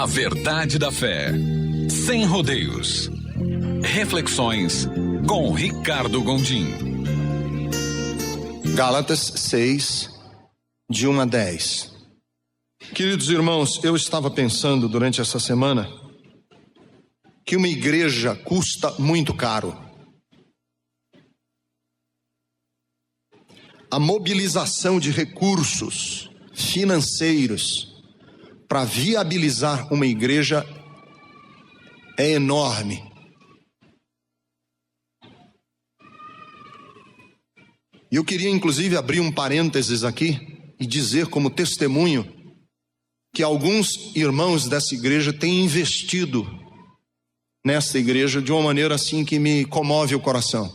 A verdade da fé, sem rodeios. Reflexões com Ricardo Gondim. Gálatas 6, de 1 a 10. Queridos irmãos, eu estava pensando durante essa semana que uma igreja custa muito caro. A mobilização de recursos financeiros para viabilizar uma igreja é enorme. E eu queria inclusive abrir um parênteses aqui e dizer como testemunho que alguns irmãos dessa igreja têm investido nessa igreja de uma maneira assim que me comove o coração.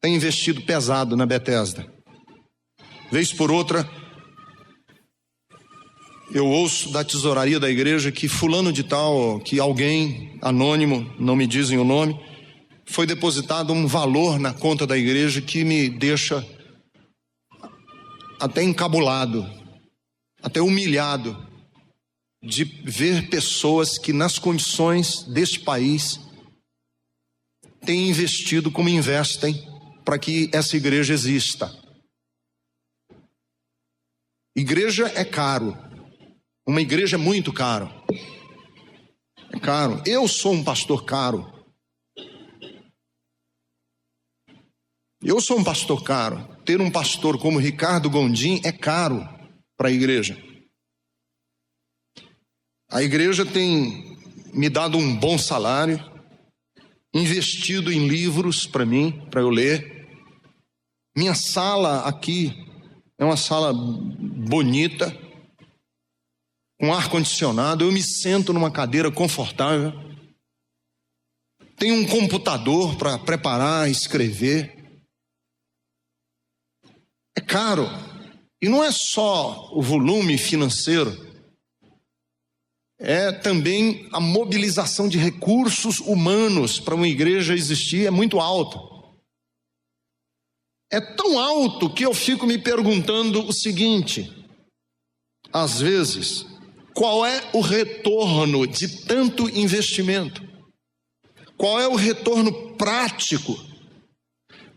Tem investido pesado na Bethesda. Vez por outra, eu ouço da tesouraria da igreja que fulano de tal, que alguém anônimo, não me dizem o nome, foi depositado um valor na conta da igreja que me deixa até encabulado, até humilhado de ver pessoas que nas condições deste país têm investido como investem para que essa igreja exista. Igreja é caro. Uma igreja é muito caro. É caro. Eu sou um pastor caro. Eu sou um pastor caro. Ter um pastor como Ricardo Gondim é caro para a igreja. A igreja tem me dado um bom salário, investido em livros para mim, para eu ler. Minha sala aqui é uma sala bonita, com ar-condicionado. Eu me sento numa cadeira confortável. Tenho um computador para preparar, escrever. É caro. E não é só o volume financeiro. É também a mobilização de recursos humanos para uma igreja existir, é muito alta. É tão alto que eu fico me perguntando o seguinte, às vezes, qual é o retorno de tanto investimento? Qual é o retorno prático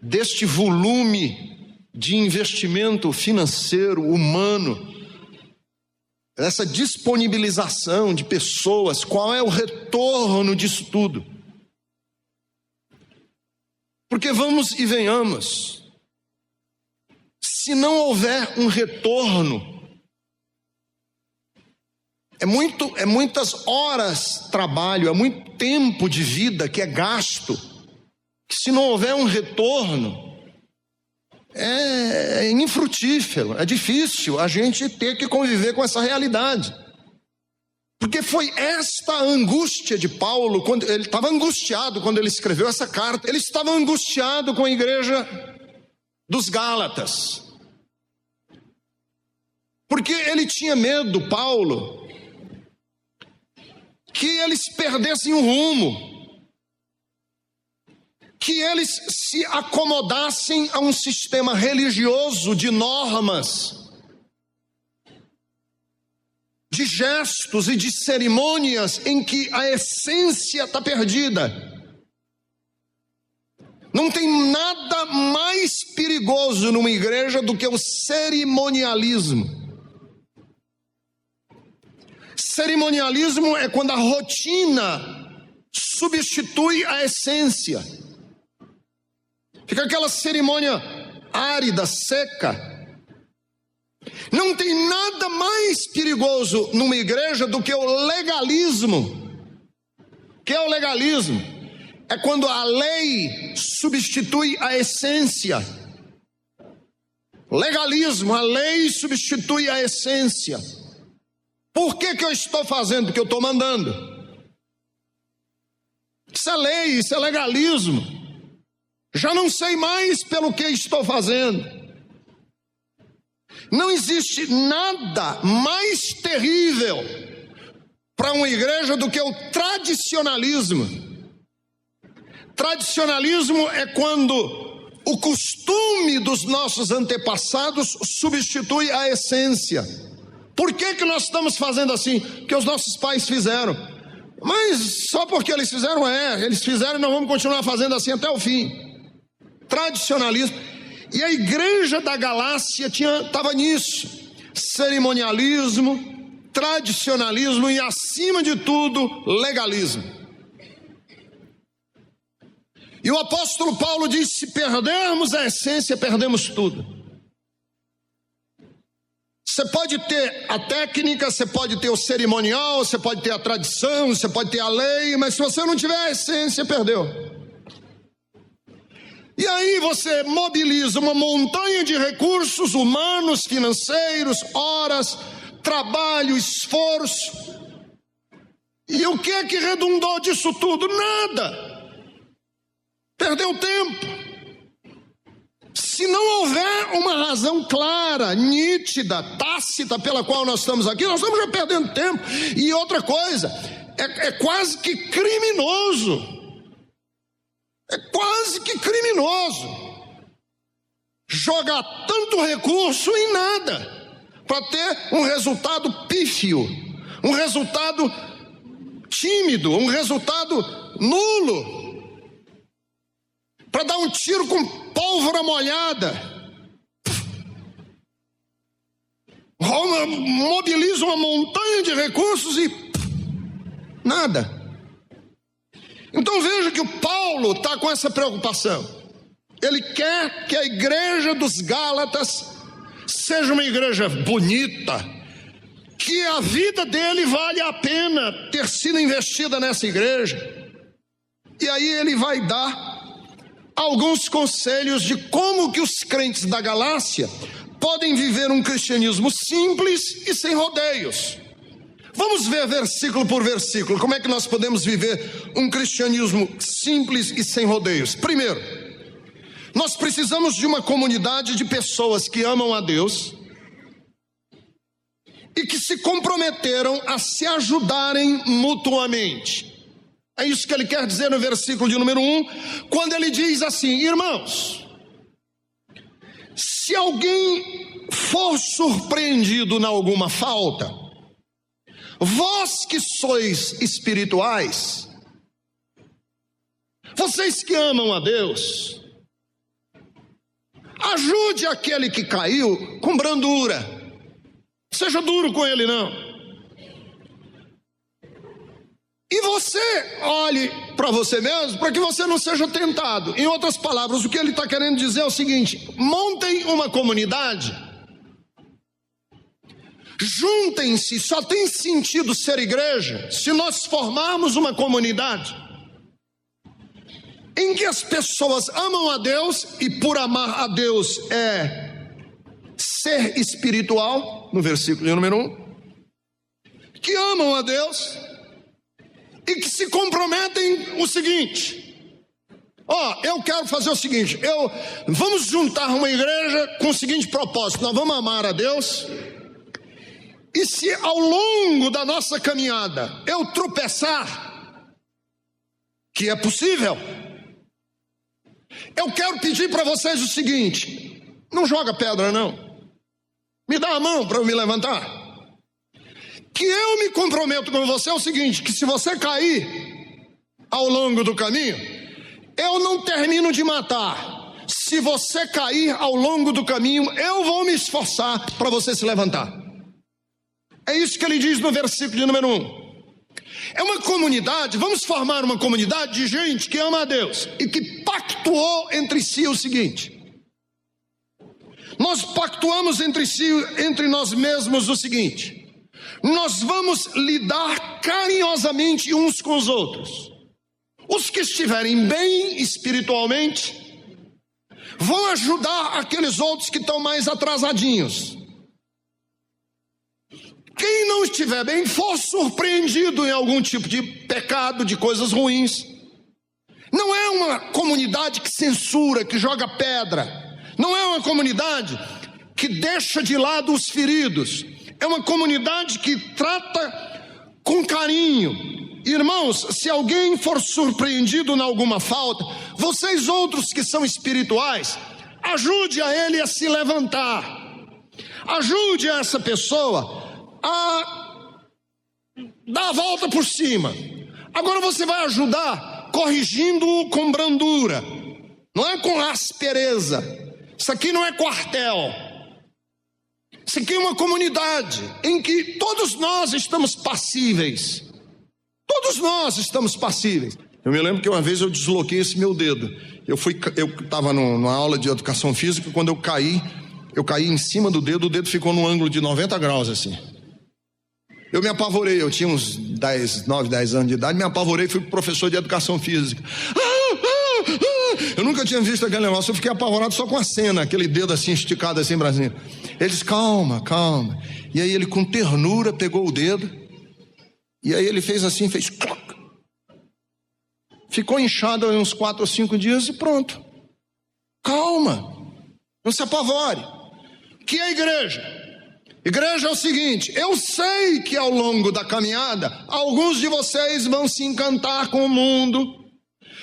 deste volume de investimento financeiro, humano? Essa disponibilização de pessoas, qual é o retorno disso tudo? Porque vamos e venhamos, se não houver um retorno, é muitas horas de trabalho, é muito tempo de vida que é gasto, que se não houver um retorno, é infrutífero, é difícil a gente ter que conviver com essa realidade. Porque foi esta angústia de Paulo, quando ele estava angustiado quando ele escreveu essa carta, ele estava angustiado com a igreja dos Gálatas. Porque ele tinha medo, Paulo, que eles perdessem o rumo, que eles se acomodassem a um sistema religioso de normas, de gestos e de cerimônias em que a essência está perdida. Não tem nada mais perigoso numa igreja do que o cerimonialismo. Cerimonialismo é quando a rotina substitui a essência. Fica aquela cerimônia árida, seca. Não tem nada mais perigoso numa igreja do que o legalismo. O que é o legalismo? É quando a lei substitui a essência. Legalismo, a lei substitui a essência. Por que eu estou fazendo o que eu estou mandando? Isso é lei, isso é legalismo. Já não sei mais pelo que estou fazendo. Não existe nada mais terrível para uma igreja do que o tradicionalismo. Tradicionalismo é quando o costume dos nossos antepassados substitui a essência. Por que nós estamos fazendo assim? Porque os nossos pais fizeram. Mas só porque eles fizeram, eles fizeram e nós vamos continuar fazendo assim até o fim. Tradicionalismo. E a igreja da Galácia estava nisso. Cerimonialismo, tradicionalismo e, acima de tudo, legalismo. E o apóstolo Paulo diz: se perdermos a essência, perdemos tudo. Você pode ter a técnica, você pode ter o cerimonial, você pode ter a tradição, você pode ter a lei, mas se você não tiver a essência, perdeu. E aí você mobiliza uma montanha de recursos humanos, financeiros, horas, trabalho, esforço. E o que é que redundou disso tudo? Nada. Perdeu tempo. Se não houver uma razão clara, nítida, tácita pela qual nós estamos aqui, nós estamos já perdendo tempo. E outra coisa, é quase que criminoso. É quase que criminoso jogar tanto recurso em nada para ter um resultado pífio, um resultado tímido, um resultado nulo. Para dar um tiro com pólvora molhada. Mobiliza uma montanha de recursos e nada. Então veja que o Paulo está com essa preocupação. Ele quer que a igreja dos Gálatas seja uma igreja bonita, que a vida dele vale a pena ter sido investida nessa igreja. E aí ele vai dar alguns conselhos de como que os crentes da Galácia podem viver um cristianismo simples e sem rodeios. Vamos ver versículo por versículo, como é que nós podemos viver um cristianismo simples e sem rodeios. Primeiro, nós precisamos de uma comunidade de pessoas que amam a Deus e que se comprometeram a se ajudarem mutuamente. É isso que ele quer dizer no versículo de número 1, quando ele diz assim: irmãos, se alguém for surpreendido em alguma falta, vós que sois espirituais, vocês que amam a Deus, ajude aquele que caiu com brandura, não seja duro com ele não. E você olhe para você mesmo, para que você não seja tentado. Em outras palavras, o que ele está querendo dizer é o seguinte: montem uma comunidade, juntem-se. Só tem sentido ser igreja se nós formarmos uma comunidade em que as pessoas amam a Deus, e por amar a Deus é ser espiritual, no versículo de número 1, que amam a Deus e que se comprometem o seguinte: eu quero fazer o seguinte, vamos juntar uma igreja com o seguinte propósito: nós vamos amar a Deus, e se ao longo da nossa caminhada eu tropeçar, que é possível, eu quero pedir para vocês o seguinte: não joga pedra não, me dá a mão para eu me levantar. Que eu me comprometo com você é o seguinte: que se você cair ao longo do caminho, eu não termino de matar. Se você cair ao longo do caminho, eu vou me esforçar para você se levantar. É isso que ele diz no versículo de número 1. É uma comunidade, vamos formar uma comunidade de gente que ama a Deus e que pactuou entre si o seguinte: nós pactuamos entre nós mesmos o seguinte: nós vamos lidar carinhosamente uns com os outros. Os que estiverem bem espiritualmente vão ajudar aqueles outros que estão mais atrasadinhos. Quem não estiver bem, for surpreendido em algum tipo de pecado, de coisas ruins. Não é uma comunidade que censura, que joga pedra. Não é uma comunidade que deixa de lado os feridos. É uma comunidade que trata com carinho. Irmãos, se alguém for surpreendido em alguma falta, vocês outros que são espirituais, ajude a ele a se levantar. Ajude essa pessoa a dar a volta por cima. Agora você vai ajudar corrigindo com brandura, não é com aspereza. Isso aqui não é quartel. Isso aqui é uma comunidade em que todos nós estamos passíveis. Todos nós estamos passíveis. Eu me lembro que uma vez eu desloquei esse meu dedo. Eu estava numa aula de educação física, quando eu caí em cima do dedo, o dedo ficou num ângulo de 90 graus assim. Eu me apavorei, eu tinha uns 9, 10 anos de idade, me apavorei, fui professor de educação física. Eu nunca tinha visto aquele negócio, eu fiquei apavorado só com a cena, aquele dedo assim esticado assim pra cima. Ele disse, calma. E aí ele com ternura pegou o dedo, e aí ele fez assim, fez cloc. Ficou inchado uns 4 ou 5 dias e pronto. Calma, não se apavore. O que é igreja? Igreja é o seguinte, eu sei que ao longo da caminhada, alguns de vocês vão se encantar com o mundo,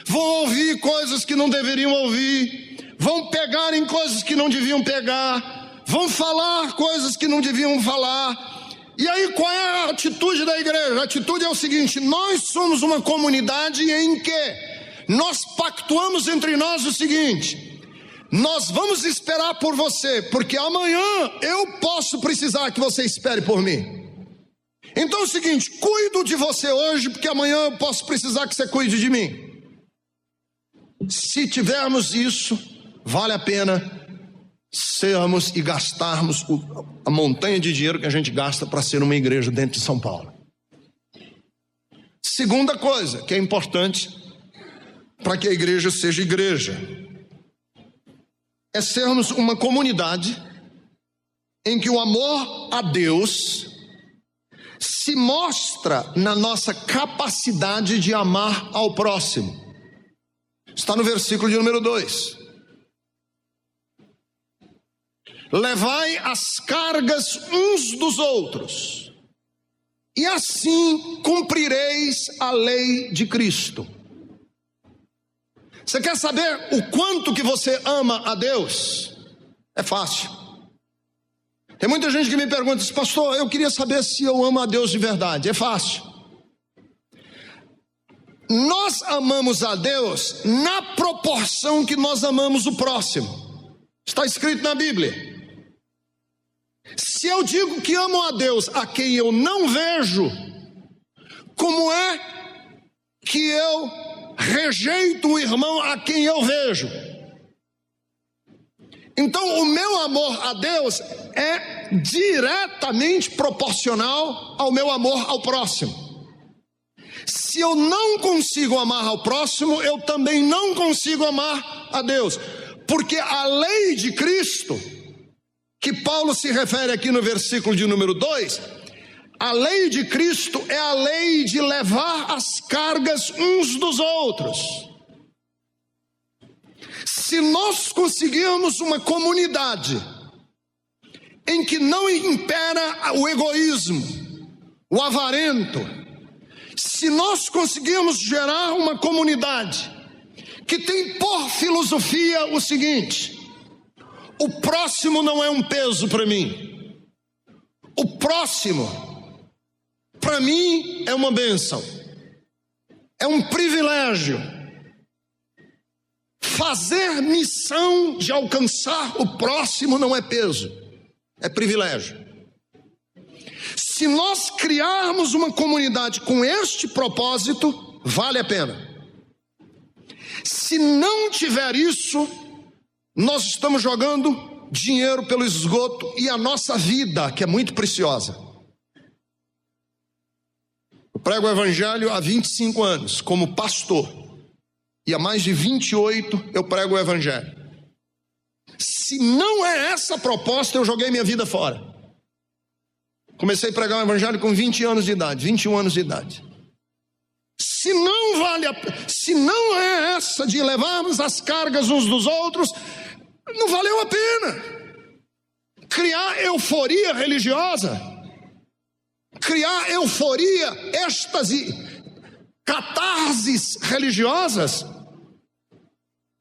vão ouvir coisas que não deveriam ouvir, vão pegar em coisas que não deviam pegar, vão falar coisas que não deviam falar. E aí qual é a atitude da igreja? A atitude é o seguinte, nós somos uma comunidade em que nós pactuamos entre nós o seguinte, nós vamos esperar por você, porque amanhã eu posso precisar que você espere por mim. Então é o seguinte, cuido de você hoje, porque amanhã eu posso precisar que você cuide de mim. Se tivermos isso, vale a pena sermos e gastarmos a montanha de dinheiro que a gente gasta para ser uma igreja dentro de São Paulo. Segunda coisa que é importante para que a igreja seja igreja é sermos uma comunidade em que o amor a Deus se mostra na nossa capacidade de amar ao próximo. Está no versículo de número 2. Levai as cargas uns dos outros, e assim cumprireis a lei de Cristo. Você quer saber o quanto que você ama a Deus? É fácil. Tem muita gente que me pergunta, pastor, eu queria saber se eu amo a Deus de verdade. É fácil. Nós amamos a Deus na proporção que nós amamos o próximo. Está escrito na Bíblia. Se eu digo que amo a Deus a quem eu não vejo, como é que eu rejeito o irmão a quem eu vejo? Então o meu amor a Deus é diretamente proporcional ao meu amor ao próximo. Se eu não consigo amar ao próximo, eu também não consigo amar a Deus, porque a lei de Cristo, que Paulo se refere aqui no versículo de número 2, a lei de Cristo é a lei de levar as cargas uns dos outros. Se nós conseguirmos uma comunidade em que não impera o egoísmo, o avarento, se nós conseguirmos gerar uma comunidade que tem por filosofia o seguinte: o próximo não é um peso para mim, o próximo para mim é uma bênção, é um privilégio. Fazer missão de alcançar o próximo não é peso, é privilégio. Se nós criarmos uma comunidade com este propósito, vale a pena. Se não tiver isso, nós estamos jogando dinheiro pelo esgoto e a nossa vida, que é muito preciosa. Eu prego o evangelho há 25 anos como pastor, e há mais de 28 eu prego o evangelho. Se não é essa a proposta, eu joguei minha vida fora. Comecei a pregar o evangelho com 20 anos de idade, 21 anos de idade. Se não é essa de levarmos as cargas uns dos outros, não valeu a pena. Criar euforia religiosa, criar euforia, êxtase, catarses religiosas,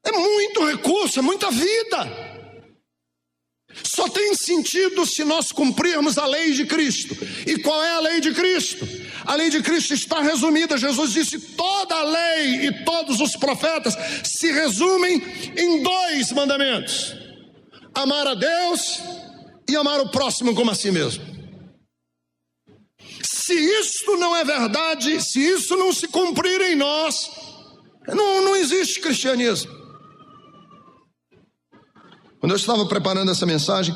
é muito recurso, é muita vida. só tem sentido se nós cumprirmos a lei de Cristo. E qual é a lei de Cristo? A lei de Cristo está resumida. Jesus disse: toda a lei e todos os profetas se resumem em 2 mandamentos: amar a Deus e amar o próximo como a si mesmo. Se isto não é verdade, se isso não se cumprir em nós, não existe cristianismo. Quando eu estava preparando essa mensagem,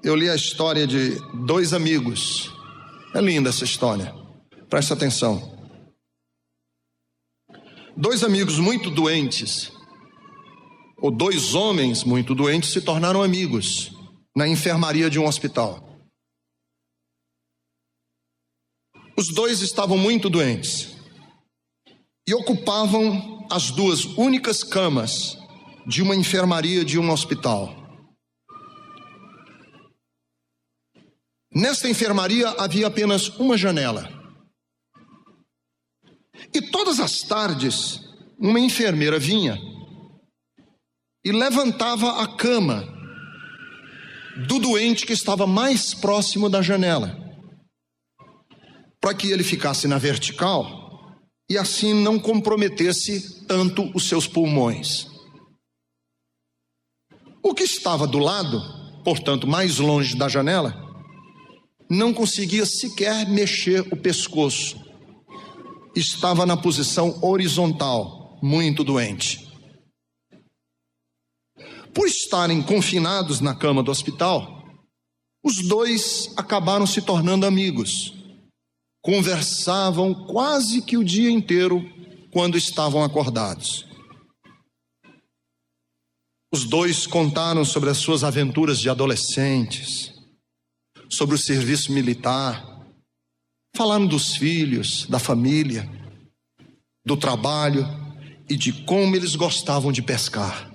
eu li a história de 2 amigos. É linda essa história, presta atenção. 2 amigos muito doentes, ou 2 homens muito doentes, se tornaram amigos na enfermaria de um hospital. Os 2 estavam muito doentes e ocupavam as 2 únicas camas de uma enfermaria de um hospital. Nesta enfermaria havia apenas uma janela. E todas as tardes, uma enfermeira vinha e levantava a cama do doente que estava mais próximo da janela, para que ele ficasse na vertical e assim não comprometesse tanto os seus pulmões. O que estava do lado, portanto mais longe da janela, não conseguia sequer mexer o pescoço. Estava na posição horizontal, muito doente. Por estarem confinados na cama do hospital, os 2 acabaram se tornando amigos. Conversavam quase que o dia inteiro quando estavam acordados. Os 2 contaram sobre as suas aventuras de adolescentes, sobre o serviço militar, falaram dos filhos, da família, do trabalho e de como eles gostavam de pescar.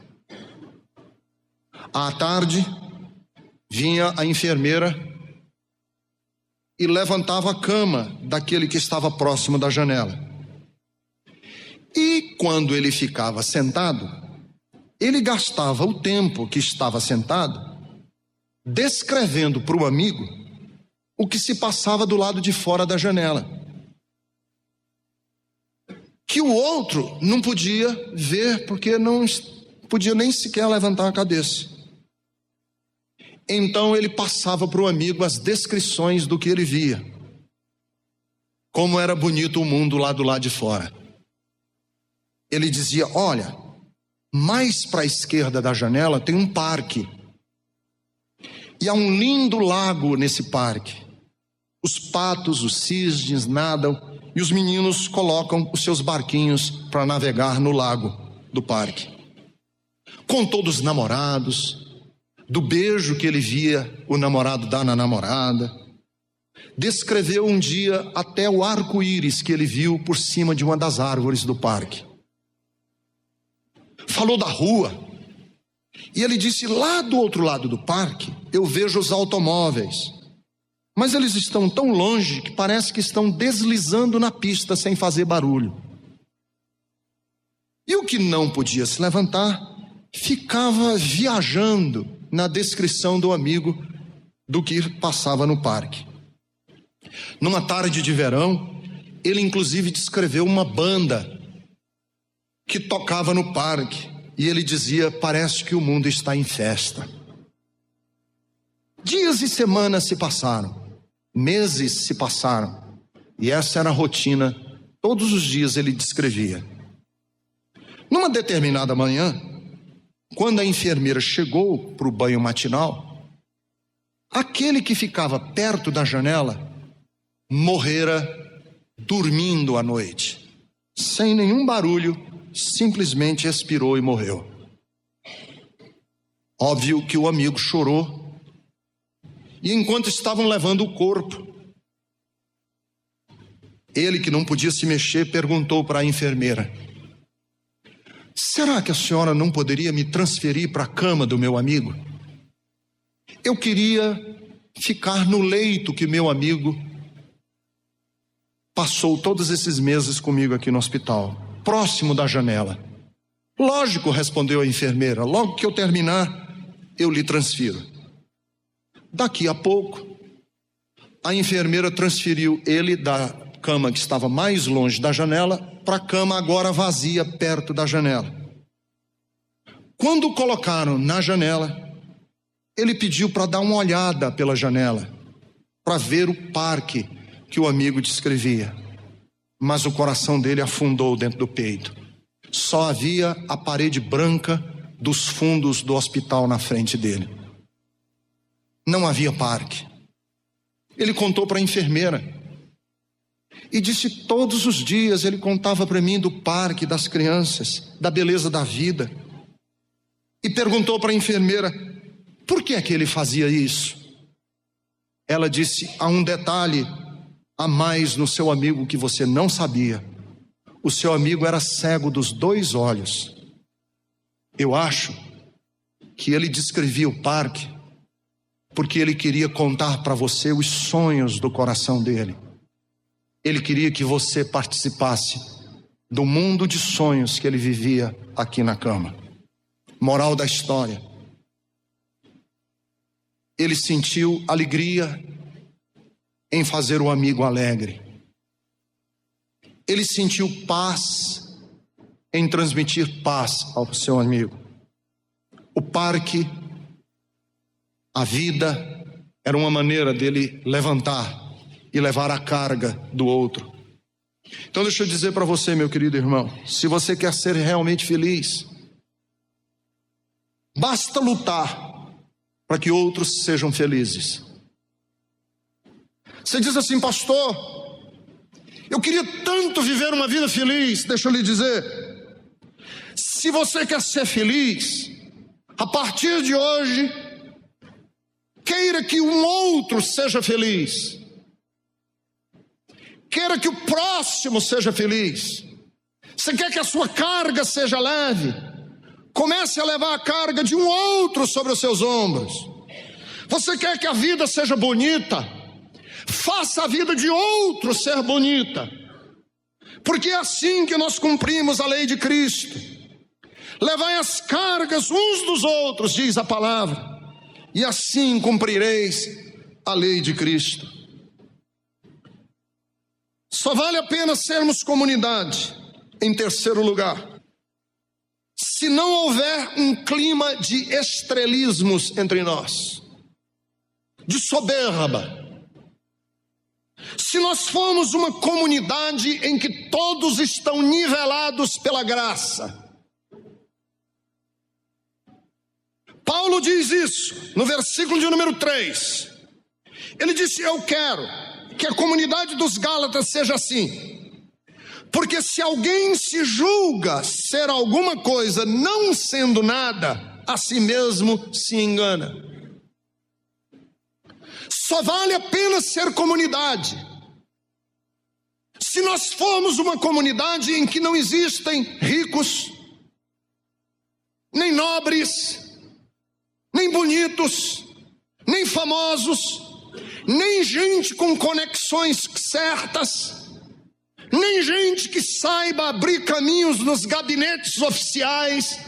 À tarde, vinha a enfermeira e levantava a cama daquele que estava próximo da janela. E quando ele ficava sentado, ele gastava o tempo que estava sentado descrevendo para o amigo o que se passava do lado de fora da janela, que o outro não podia ver porque não podia nem sequer levantar a cabeça. Então ele passava para o amigo as descrições do que ele via, como era bonito o mundo lá do lado de fora. Ele dizia: olha, mais para a esquerda da janela tem um parque, e há um lindo lago nesse parque. Os patos, os cisnes nadam e os meninos colocam os seus barquinhos para navegar no lago do parque. Contou dos namorados, do beijo que ele via o namorado dar na namorada. Descreveu um dia até o arco-íris que ele viu por cima de uma das árvores do parque. Falou da rua. E ele disse: lá do outro lado do parque eu vejo os automóveis, mas eles estão tão longe que parece que estão deslizando na pista sem fazer barulho. E o que não podia se levantar ficava viajando na descrição do amigo do que passava no parque. Numa tarde de verão, ele inclusive descreveu uma banda que tocava no parque, e ele dizia: parece que o mundo está em festa. Dias e semanas se passaram, meses se passaram, e essa era a rotina. Todos os dias ele descrevia. Numa determinada manhã, quando a enfermeira chegou para o banho matinal, aquele que ficava perto da janela morrera dormindo à noite, sem nenhum barulho, simplesmente expirou e morreu. Óbvio que o amigo chorou, e enquanto estavam levando o corpo, ele, que não podia se mexer, perguntou para a enfermeira: será que a senhora não poderia me transferir para a cama do meu amigo? Eu queria ficar no leito que meu amigo passou todos esses meses comigo aqui no hospital, próximo da janela. Lógico, respondeu a enfermeira, logo que eu terminar, eu lhe transfiro. Daqui a pouco, a enfermeira transferiu ele da cama que estava mais longe da janela para a cama agora vazia perto da janela. Quando o colocaram na janela, ele pediu para dar uma olhada pela janela, para ver o parque que o amigo descrevia. Mas o coração dele afundou dentro do peito. Só havia a parede branca dos fundos do hospital na frente dele. Não havia parque. Ele contou para a enfermeira. E disse: todos os dias ele contava para mim do parque, das crianças, da beleza da vida. E perguntou para a enfermeira: por que é que ele fazia isso? Ela disse: há um detalhe a mais no seu amigo que você não sabia. O seu amigo era cego dos 2 olhos. Eu acho que ele descrevia o parque porque ele queria contar para você os sonhos do coração dele. Ele queria que você participasse do mundo de sonhos que ele vivia aqui na cama. Moral da história: ele sentiu alegria em fazer o amigo alegre. Ele sentiu paz em transmitir paz ao seu amigo. O parque, a vida, era uma maneira dele levantar e levar a carga do outro. Então deixa eu dizer para você, meu querido irmão, se você quer ser realmente feliz, basta lutar para que outros sejam felizes. Você diz assim: pastor, eu queria tanto viver uma vida feliz. Deixa eu lhe dizer, se você quer ser feliz, a partir de hoje, queira que um outro seja feliz. Queira que o próximo seja feliz. Você quer que a sua carga seja leve? Comece a levar a carga de um outro sobre os seus ombros. Você quer que a vida seja bonita? Faça a vida de outro ser bonita. Porque é assim que nós cumprimos a lei de Cristo. Levai as cargas uns dos outros, diz a palavra, e assim cumprireis a lei de Cristo. Só vale a pena sermos comunidade, em terceiro lugar, se não houver um clima de estrelismos entre nós, de soberba. Se nós formos uma comunidade em que todos estão nivelados pela graça. Paulo diz isso no versículo de número 3. Ele disse: eu quero que a comunidade dos Gálatas seja assim, porque se alguém se julga ser alguma coisa não sendo nada, a si mesmo se engana. Só vale a pena ser comunidade se nós formos uma comunidade em que não existem ricos, nem nobres, nem bonitos, nem famosos, nem gente com conexões certas, nem gente que saiba abrir caminhos nos gabinetes oficiais.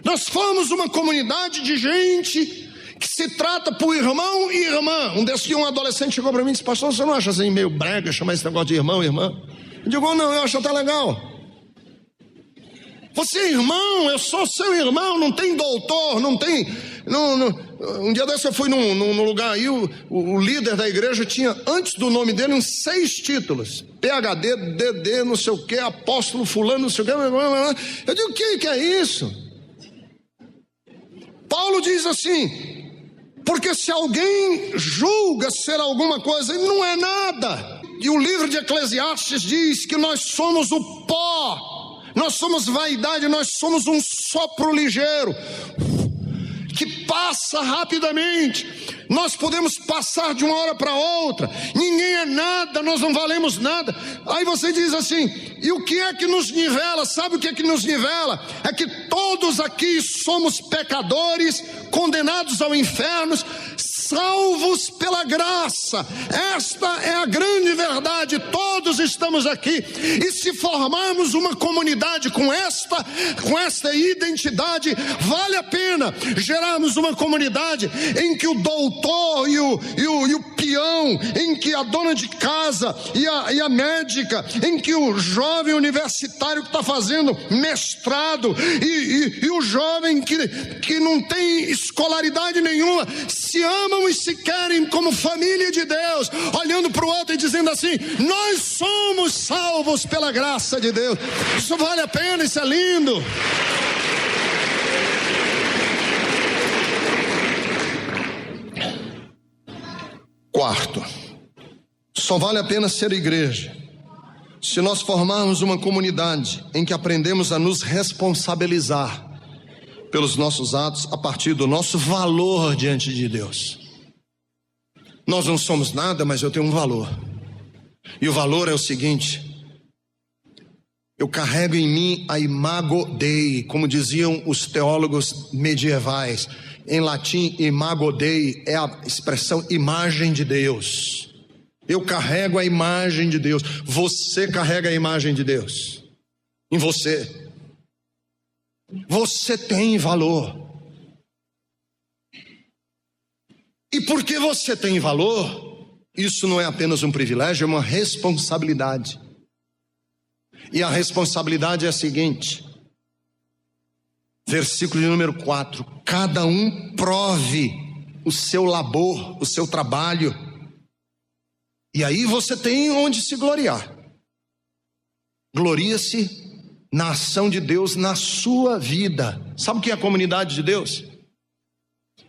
Nós fomos uma comunidade de gente que se trata por irmão e irmã. Um adolescente chegou para mim e disse: pastor, você não acha assim meio brega chamar esse negócio de irmão e irmã? Eu digo: não, eu acho até legal. Você é irmão, eu sou seu irmão, não tem doutor, não tem... Um dia desse eu fui num lugar aí, o líder da igreja tinha, antes do nome dele, uns 6 títulos. PhD, DD, não sei o que, apóstolo fulano, não sei o que. Eu digo: o que é isso? Paulo diz assim: porque se alguém julga ser alguma coisa, ele não é nada. E o livro de Eclesiastes diz que nós somos o pó, nós somos vaidade, nós somos um sopro ligeiro que passa rapidamente. Nós podemos passar de uma hora para outra. Ninguém é nada, nós não valemos nada. Aí você diz assim: e o que é que nos nivela? Sabe o que é que nos nivela? É que todos aqui somos pecadores, condenados ao inferno, salvos pela graça. Esta é a grande verdade. Todos nós estamos aqui. E se formarmos uma comunidade com esta identidade, vale a pena gerarmos uma comunidade em que o doutor e o peão, em que a dona de casa e a médica, em que o jovem universitário que está fazendo mestrado e o jovem que não tem escolaridade nenhuma, se amam e se querem como família de Deus, olhando para o outro e dizendo assim: nós somos salvos pela graça de Deus. Isso vale a pena, isso é lindo. Quarto, só vale a pena ser igreja se nós formarmos uma comunidade em que aprendemos a nos responsabilizar pelos nossos atos a partir do nosso valor diante de Deus. Nós não somos nada, mas eu tenho um valor. E o valor é o seguinte: eu carrego em mim a imago Dei, como diziam os teólogos medievais. Em latim, imago Dei é a expressão imagem de Deus. Eu carrego a imagem de Deus. Você carrega a imagem de Deus em você. Você tem valor. E porque você tem valor, isso não é apenas um privilégio, é uma responsabilidade. E a responsabilidade é a seguinte: versículo de número 4: cada um prove o seu labor, o seu trabalho. E aí você tem onde se gloriar. Gloria-se na ação de Deus na sua vida. Sabe o que é a comunidade de Deus?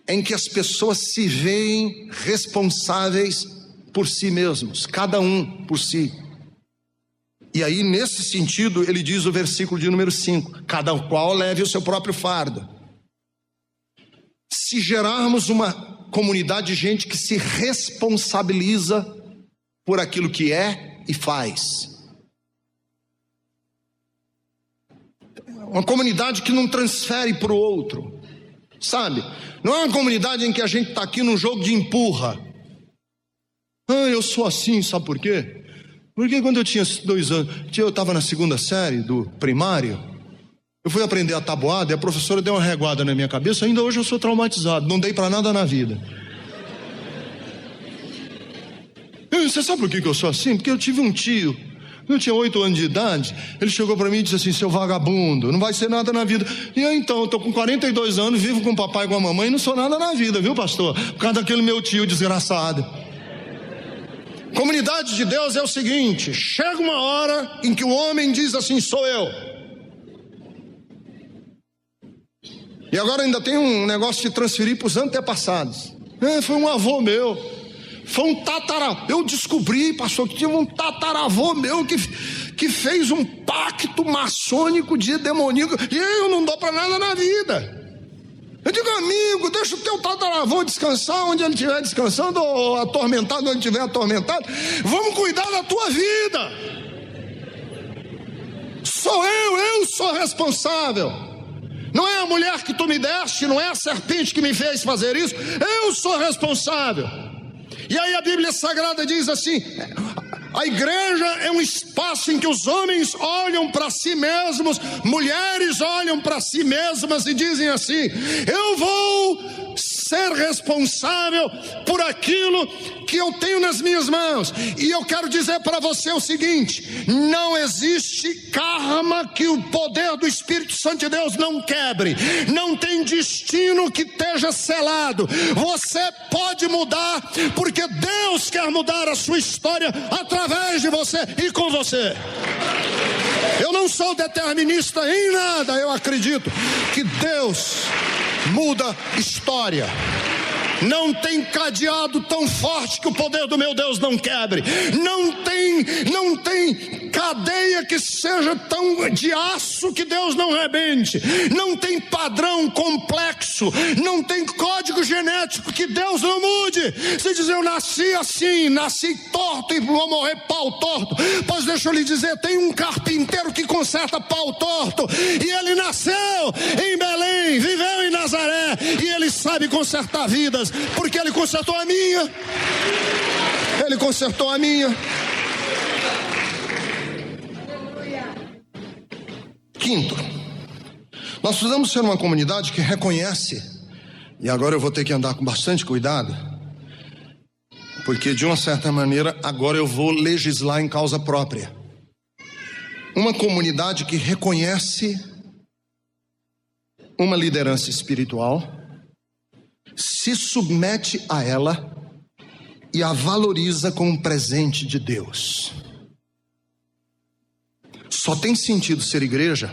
É em que as pessoas se veem responsáveis por si mesmos, cada um por si. E aí, nesse sentido, ele diz o versículo de número 5: cada qual leve o seu próprio fardo. Se gerarmos uma comunidade de gente que se responsabiliza por aquilo que é e faz, uma comunidade que não transfere para o outro, sabe? Não é uma comunidade em que a gente está aqui num jogo de empurra. Eu sou assim, sabe por quê? Porque quando eu tinha 2 anos, eu estava na 2ª série do primário, eu fui aprender a tabuada e a professora deu uma reguada na minha cabeça. Ainda hoje eu sou traumatizado, não dei para nada na vida. Você sabe por que eu sou assim? Porque eu tive um tio, eu tinha 8 anos de idade, ele chegou para mim e disse assim: seu vagabundo, não vai ser nada na vida. E eu então, eu estou com 42 anos, vivo com o papai e com a mamãe e não sou nada na vida, viu, pastor? Por causa daquele meu tio desgraçado. Comunidade de Deus é o seguinte: chega uma hora em que o homem diz assim: sou eu. E agora ainda tem um negócio de transferir para os antepassados. Foi um avô meu. Foi um tataravô. Eu descobri, pastor, que tinha um tataravô meu que fez um pacto maçônico de demoníaco. E eu não dou para nada na vida. Eu digo: amigo, deixa o teu tataravô descansar onde ele estiver descansando, ou atormentado onde ele estiver atormentado. Vamos cuidar da tua vida. Sou eu sou responsável. Não é a mulher que tu me deste, não é a serpente que me fez fazer isso. Eu sou responsável. E aí a Bíblia Sagrada diz assim: a igreja é um espaço em que os homens olham para si mesmos, mulheres olham para si mesmas e dizem assim: eu vou ser responsável por aquilo que eu tenho nas minhas mãos. E eu quero dizer para você o seguinte: não existe karma que o poder do Espírito Santo de Deus não quebre. Não tem destino que esteja selado. Você pode mudar, porque Deus quer mudar a sua história através de você e com você. Eu não sou determinista em nada. Eu acredito que Deus muda história. Não tem cadeado tão forte que o poder do meu Deus não quebre. Não tem cadeia que seja tão de aço que Deus não rebente. Não tem padrão complexo. Não tem código genético que Deus não mude. Você diz: eu nasci assim, nasci torto e vou morrer pau torto. Pois deixa eu lhe dizer, tem um carpinteiro que conserta pau torto. E ele nasceu em Belém, viveu em Nazaré. E ele sabe consertar vidas. Porque ele consertou a minha. Ele consertou a minha. Quinto, nós precisamos ser uma comunidade que reconhece, e agora eu vou ter que andar com bastante cuidado, porque de uma certa maneira agora eu vou legislar em causa própria. Uma comunidade que reconhece uma liderança espiritual, se submete a ela e a valoriza como um presente de Deus. Só tem sentido ser igreja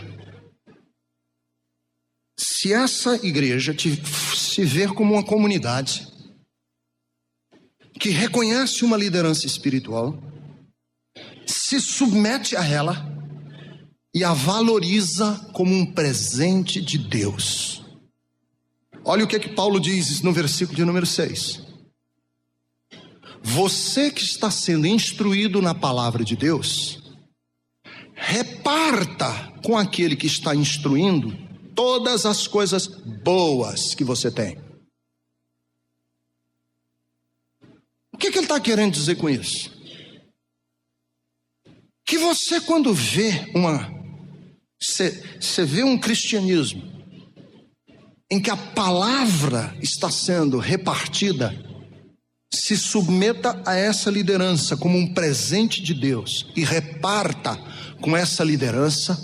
se essa igreja se ver como uma comunidade que reconhece uma liderança espiritual, se submete a ela e a valoriza como um presente de Deus. Olha o que Paulo diz no versículo de número 6. Você que está sendo instruído na palavra de Deus, reparta com aquele que está instruindo todas as coisas boas que você tem. O que ele está querendo dizer com isso? Que você, quando vê você vê um cristianismo em que a palavra está sendo repartida, se submeta a essa liderança como um presente de Deus e reparta com essa liderança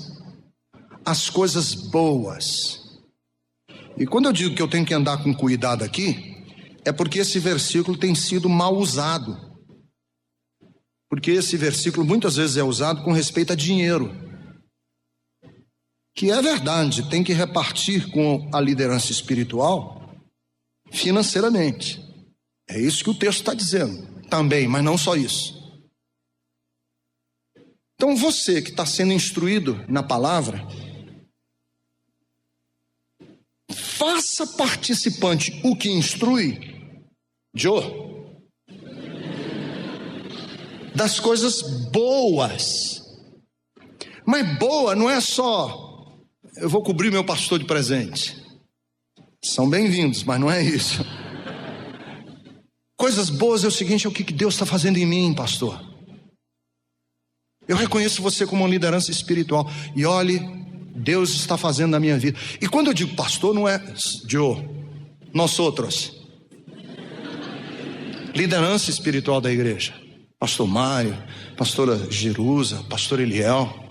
as coisas boas. E quando eu digo que eu tenho que andar com cuidado aqui, é porque esse versículo tem sido mal usado. Porque esse versículo muitas vezes é usado com respeito a dinheiro. Que é verdade, tem que repartir com a liderança espiritual financeiramente. É isso que o texto está dizendo também, mas não só isso. Então você que está sendo instruído na palavra, faça participante o que instrui, Joe, das coisas boas. Mas boa não é só eu vou cobrir meu pastor de presente. São bem-vindos, mas não é isso. Coisas boas é o seguinte: é o que Deus está fazendo em mim, pastor. Eu reconheço você como uma liderança espiritual. E olhe, Deus está fazendo na minha vida. E quando eu digo pastor, não é Joe, nós outros. Liderança espiritual da igreja. Pastor Mário, pastora Jerusa, pastor Eliel.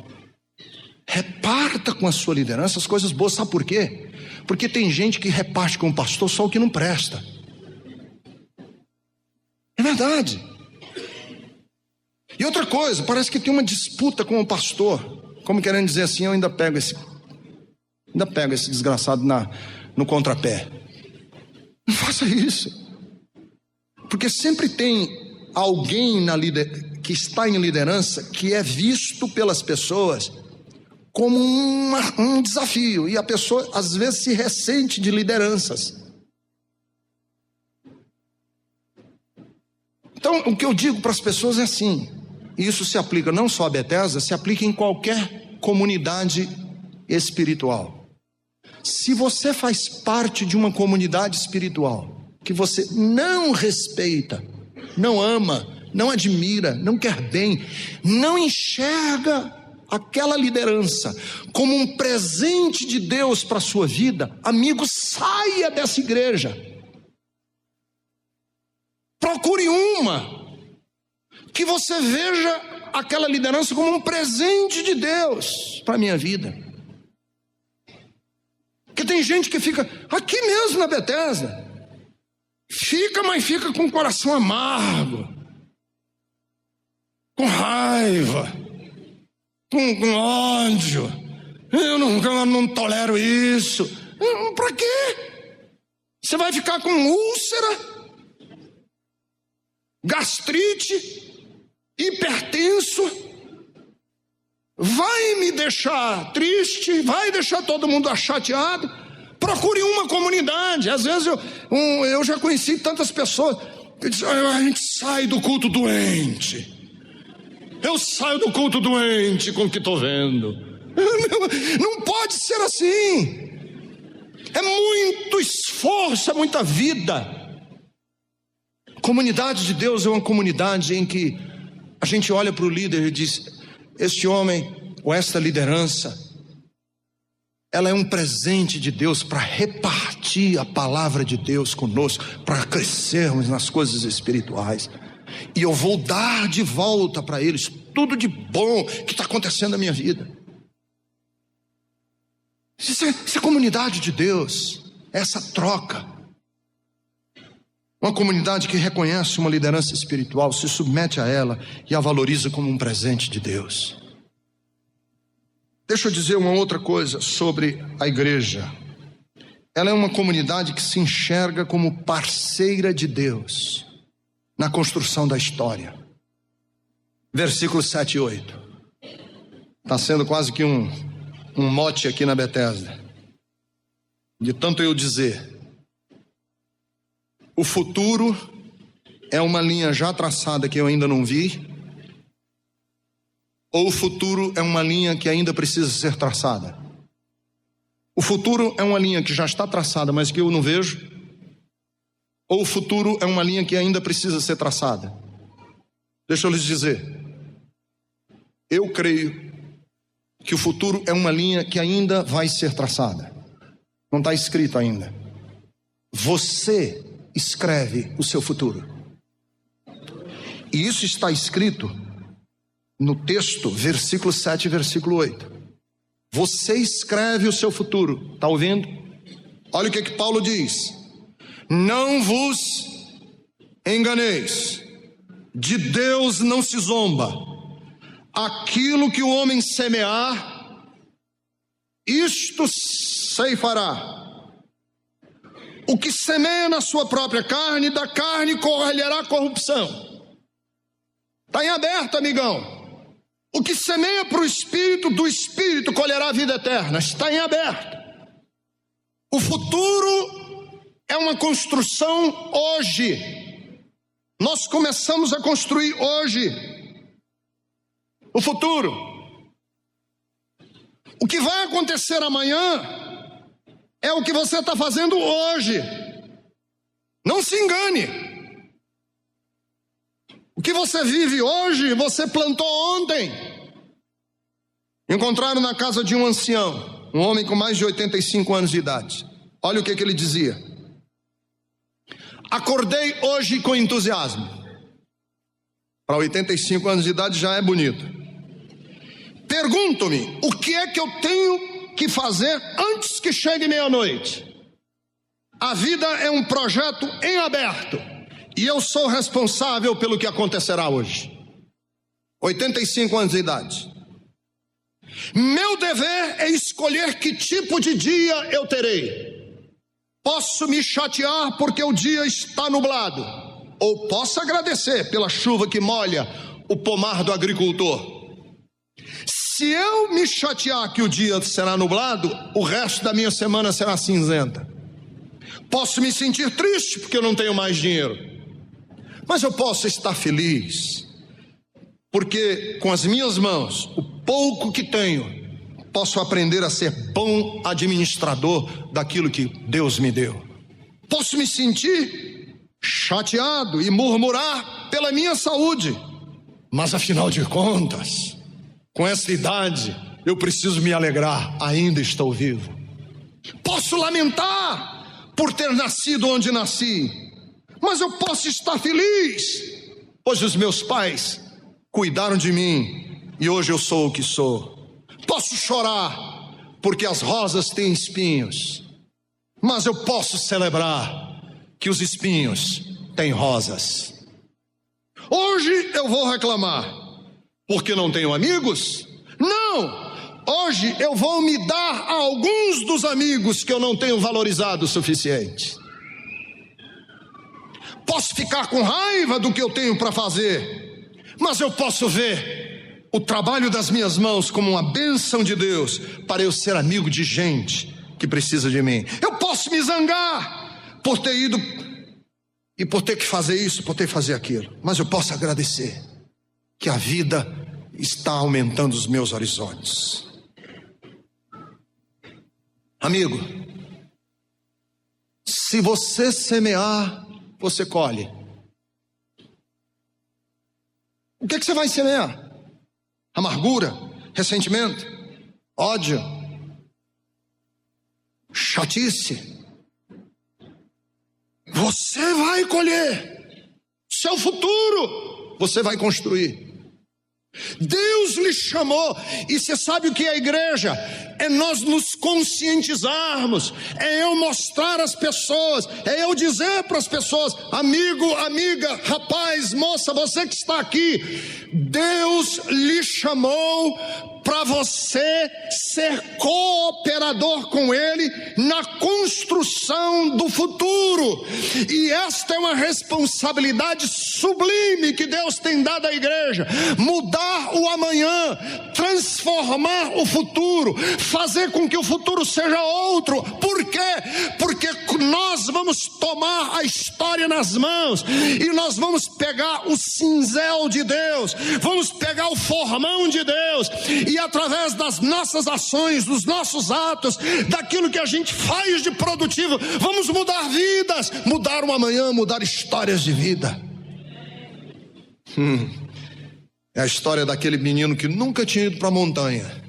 Reparta com a sua liderança as coisas boas. Sabe por quê? Porque tem gente que reparte com o pastor só o que não presta. É verdade. E outra coisa, parece que tem uma disputa com o pastor, como querendo dizer assim: eu ainda pego esse desgraçado no contrapé. Não faça isso. Porque sempre tem alguém que está em liderança que é visto pelas pessoas como um desafio, e a pessoa às vezes se ressente de lideranças. Então o que eu digo para as pessoas é assim, e isso se aplica não só a Bethesda, se aplica em qualquer comunidade espiritual. Se você faz parte de uma comunidade espiritual que você não respeita, não ama, não admira, não quer bem, não enxerga aquela liderança como um presente de Deus para a sua vida, amigo, saia dessa igreja. Procure uma que você veja aquela liderança como um presente de Deus para a minha vida. Porque tem gente que fica aqui mesmo na Bethesda, mas fica com o coração amargo, com raiva, com ódio. Eu não tolero isso. Para quê? Você vai ficar com úlcera, gastrite, hipertenso, vai me deixar triste, vai deixar todo mundo chateado. Procure uma comunidade. Às vezes eu já conheci tantas pessoas que dizem: a gente sai do culto doente. Eu saio do culto doente com o que estou vendo. Não pode ser assim. É muito esforço, é muita vida. Comunidade de Deus é uma comunidade em que a gente olha para o líder e diz: este homem ou esta liderança ela é um presente de Deus para repartir a palavra de Deus conosco, para crescermos nas coisas espirituais. E eu vou dar de volta para eles tudo de bom que está acontecendo na minha vida. Isso é comunidade de Deus, essa troca. Uma comunidade que reconhece uma liderança espiritual, se submete a ela e a valoriza como um presente de Deus. Deixa eu dizer uma outra coisa sobre a igreja. Ela é uma comunidade que se enxerga como parceira de Deus na construção da história. Versículos 7 e 8. Está sendo quase que um mote aqui na Bethesda. De tanto eu dizer, o futuro é uma linha já traçada que eu ainda não vi, ou o futuro é uma linha que ainda precisa ser traçada? O futuro é uma linha que já está traçada, mas que eu não vejo, ou o futuro é uma linha que ainda precisa ser traçada? Deixa eu lhes dizer, eu creio que o futuro é uma linha que ainda vai ser traçada. Não está escrito ainda. Você escreve o seu futuro. E isso está escrito no texto, versículo 7 e versículo 8. Você escreve o seu futuro. Está ouvindo? Olha o que Paulo diz. Não vos enganeis. De Deus não se zomba. Aquilo que o homem semear, isto ceifará. O que semeia na sua própria carne, da carne colherá corrupção. Está em aberto, amigão. O que semeia para o Espírito, do Espírito colherá a vida eterna. Está em aberto. O futuro é uma construção hoje. Nós começamos a construir hoje o futuro. O que vai acontecer amanhã é o que você está fazendo hoje. Não se engane. O que você vive hoje, você plantou ontem. Encontraram na casa de um ancião, um homem com mais de 85 anos de idade. Olha o que ele dizia. Acordei hoje com entusiasmo. Para 85 anos de idade já é bonito. Pergunto-me, o que é que eu tenho que fazer antes que chegue meia-noite? A vida é um projeto em aberto. E eu sou responsável pelo que acontecerá hoje. 85 anos de idade. Meu dever é escolher que tipo de dia eu terei. Posso me chatear porque o dia está nublado, ou posso agradecer pela chuva que molha o pomar do agricultor. Se eu me chatear que o dia será nublado, o resto da minha semana será cinzenta. Posso me sentir triste porque eu não tenho mais dinheiro. Mas eu posso estar feliz, porque com as minhas mãos, o pouco que tenho, posso aprender a ser bom administrador daquilo que Deus me deu. Posso me sentir chateado e murmurar pela minha saúde, mas afinal de contas, com essa idade, eu preciso me alegrar, ainda estou vivo. Posso lamentar por ter nascido onde nasci, mas eu posso estar feliz, pois os meus pais cuidaram de mim e hoje eu sou o que sou. Posso chorar porque as rosas têm espinhos, mas eu posso celebrar que os espinhos têm rosas. Hoje eu vou reclamar porque não tenho amigos? Não! Hoje eu vou me dar a alguns dos amigos que eu não tenho valorizado o suficiente. Posso ficar com raiva do que eu tenho para fazer, mas eu posso ver o trabalho das minhas mãos como uma bênção de Deus para eu ser amigo de gente que precisa de mim. Eu posso me zangar por ter ido e por ter que fazer isso, por ter que fazer aquilo, mas eu posso agradecer que a vida está aumentando os meus horizontes. Amigo, se você semear, você colhe. O que você vai semear? Amargura, ressentimento, ódio, chatice. Você vai colher. Seu futuro você vai construir. Deus lhe chamou. E você sabe o que é a igreja? É nós nos conscientizarmos, é eu mostrar às pessoas, é eu dizer para as pessoas: amigo, amiga, rapaz, moça, você que está aqui, Deus lhe chamou para você ser cooperador com Ele na construção do futuro. E esta é uma responsabilidade sublime que Deus tem dado à igreja: mudar o amanhã, transformar o futuro, fazer com que o futuro seja outro. Por quê? Porque nós vamos tomar a história nas mãos e nós vamos pegar o cinzel de Deus, vamos pegar o formão de Deus, e através das nossas ações, dos nossos atos, daquilo que a gente faz de produtivo, vamos mudar vidas, mudar o amanhã, mudar histórias de vida. É a história daquele menino que nunca tinha ido para a montanha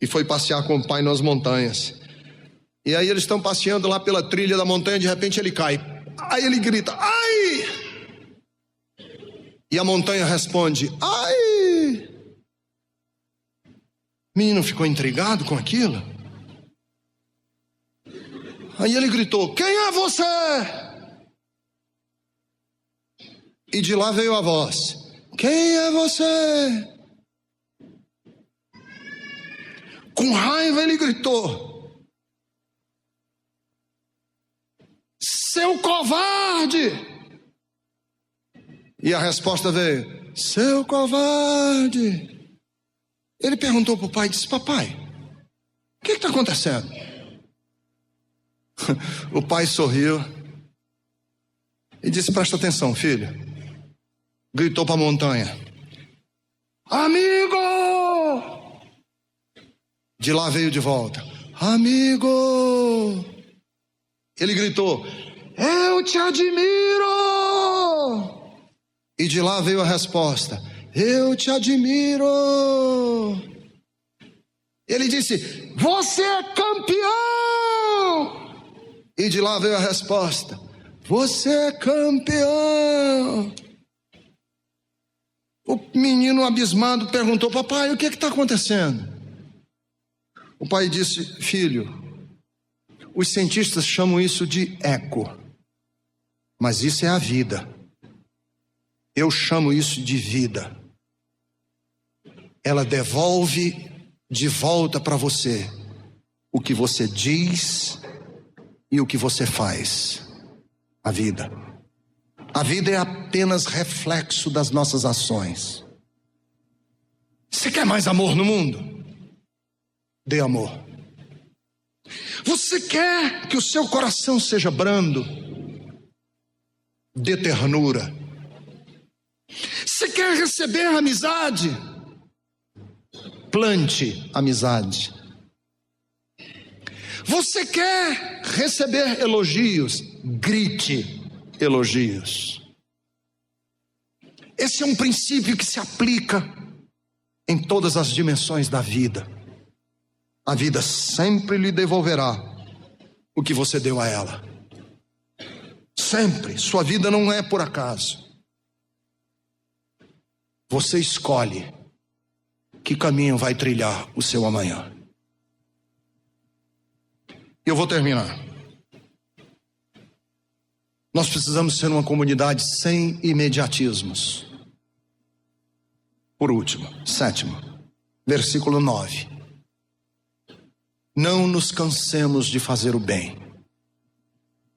e foi passear com o pai nas montanhas. E aí eles estão passeando lá pela trilha da montanha, de repente ele cai. Aí ele grita: ai! E a montanha responde: ai! O menino ficou intrigado com aquilo. Aí ele gritou: quem é você? E de lá veio a voz: quem é você? Com raiva ele gritou: seu covarde! E a resposta veio: seu covarde! Ele perguntou para o pai, disse: papai, o que está acontecendo? O pai sorriu e disse: presta atenção, filho. Gritou para a montanha: amigo! De lá veio de volta: amigo! Ele gritou: eu te admiro! E de lá veio a resposta: eu te admiro. Ele disse: você é campeão. E de lá veio a resposta: você é campeão. O menino abismado perguntou: papai, o que está acontecendo? O pai disse: filho, os cientistas chamam isso de eco, mas isso é a vida. Eu chamo isso de vida. Ela devolve de volta para você o que você diz e o que você faz. A vida. A vida é apenas reflexo das nossas ações. Você quer mais amor no mundo? Dê amor. Você quer que o seu coração seja brando? Dê ternura. Você quer receber amizade? Plante amizade. Você quer receber elogios? Grite elogios. Esse é um princípio que se aplica em todas as dimensões da vida. A vida sempre lhe devolverá o que você deu a ela. Sempre. Sua vida não é por acaso. Você escolhe que caminho vai trilhar o seu amanhã. Eu vou terminar. Nós precisamos ser uma comunidade sem imediatismos. Por último, 7º, versículo 9. Não nos cansemos de fazer o bem,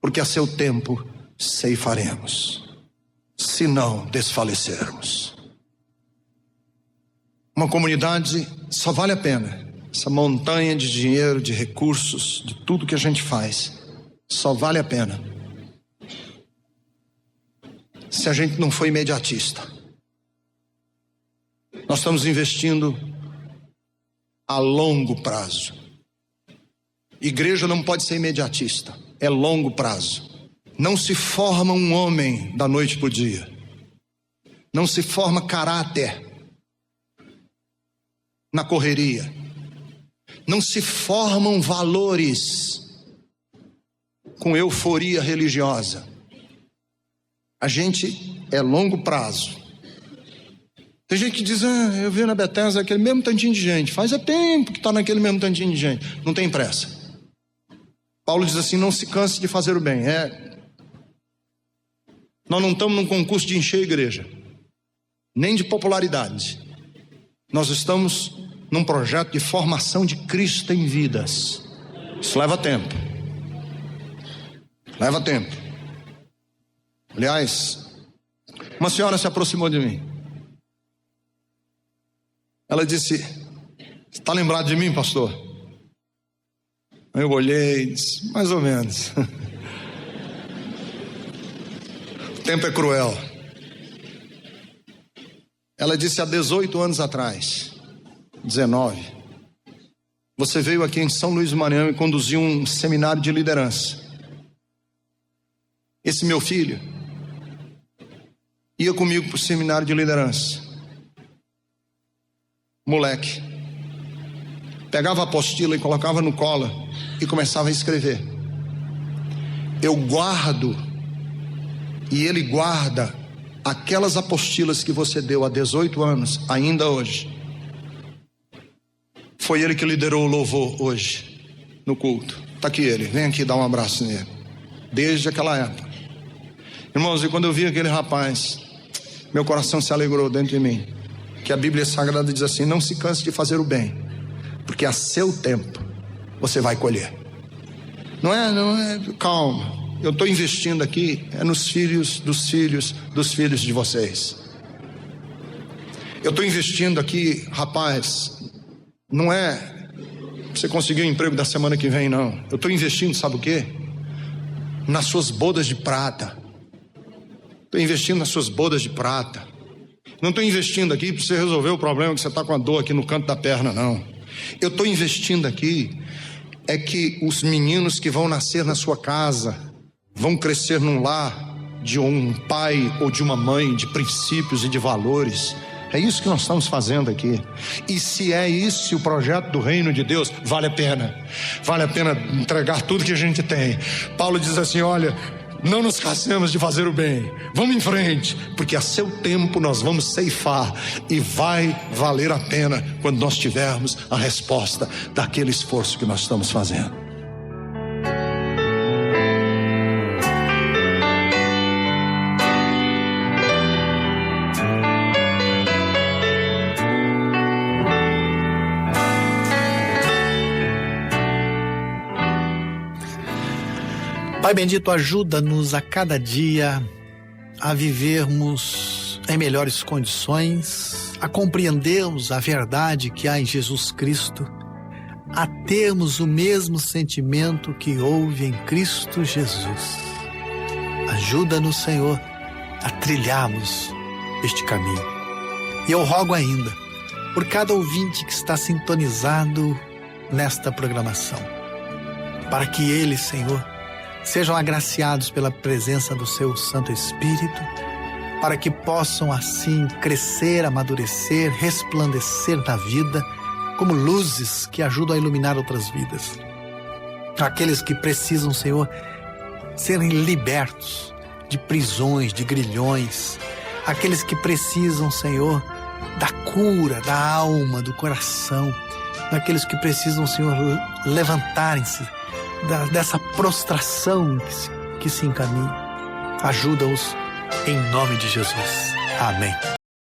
porque a seu tempo ceifaremos, se não desfalecermos. Uma comunidade só vale a pena. Essa montanha de dinheiro, de recursos, de tudo que a gente faz, só vale a pena se a gente não for imediatista. Nós estamos investindo a longo prazo. Igreja não pode ser imediatista, é longo prazo. Não se forma um homem da noite para o dia. Não se forma caráter na correria. Não se formam valores com euforia religiosa. A gente é longo prazo. Tem gente que diz, eu vi na Bethesda aquele mesmo tantinho de gente. Faz tempo que está naquele mesmo tantinho de gente. Não tem pressa. Paulo diz assim, não se canse de fazer o bem. Nós não estamos num concurso de encher a igreja, nem de popularidade. Nós estamos num projeto de formação de Cristo em vidas. Isso leva tempo. Leva tempo. Aliás, uma senhora se aproximou de mim. Ela disse, você está lembrado de mim, pastor? Eu olhei e disse, mais ou menos. O tempo é cruel. Ela disse, há 18 anos atrás, 19, você veio aqui em São Luís do Maranhão e conduziu um seminário de liderança. Esse meu filho ia comigo para o seminário de liderança. Moleque. Pegava a apostila e colocava no colo e começava a escrever. Eu guardo e ele guarda aquelas apostilas que você deu há 18 anos, ainda hoje. Foi ele que liderou o louvor hoje no culto. Está aqui ele, vem aqui dar um abraço nele. Desde aquela época. Irmãos, e quando eu vi aquele rapaz, meu coração se alegrou dentro de mim. Que a Bíblia Sagrada diz assim, não se canse de fazer o bem, porque a seu tempo você vai colher. Não é, calma. Eu estou investindo aqui nos filhos dos filhos dos filhos de vocês. Eu estou investindo aqui, rapaz, não é você conseguir o emprego da semana que vem, não. Eu estou investindo, sabe o quê? Nas suas bodas de prata. Estou investindo nas suas bodas de prata. Não estou investindo aqui para você resolver o problema que você está com a dor aqui no canto da perna, não. Eu estou investindo aqui é que os meninos que vão nascer na sua casa vão crescer num lar de um pai ou de uma mãe de princípios e de valores. É isso que nós estamos fazendo aqui. E se é esse o projeto do reino de Deus, vale a pena. Vale a pena entregar tudo que a gente tem. Paulo diz assim, olha, não nos cansemos de fazer o bem. Vamos em frente, porque a seu tempo nós vamos ceifar e vai valer a pena quando nós tivermos a resposta daquele esforço que nós estamos fazendo. Pai bendito, ajuda-nos a cada dia a vivermos em melhores condições, a compreendermos a verdade que há em Jesus Cristo, a termos o mesmo sentimento que houve em Cristo Jesus. Ajuda-nos, Senhor, a trilharmos este caminho. E eu rogo ainda por cada ouvinte que está sintonizado nesta programação, para que eles, Senhor, sejam agraciados pela presença do seu Santo Espírito, para que possam assim crescer, amadurecer, resplandecer na vida, como luzes que ajudam a iluminar outras vidas. Aqueles que precisam, Senhor, serem libertos de prisões, de grilhões. Aqueles que precisam, Senhor, da cura, da alma, do coração. Daqueles que precisam, Senhor, levantarem-se dessa prostração que se encaminha. Ajuda-os em nome de Jesus. Amém.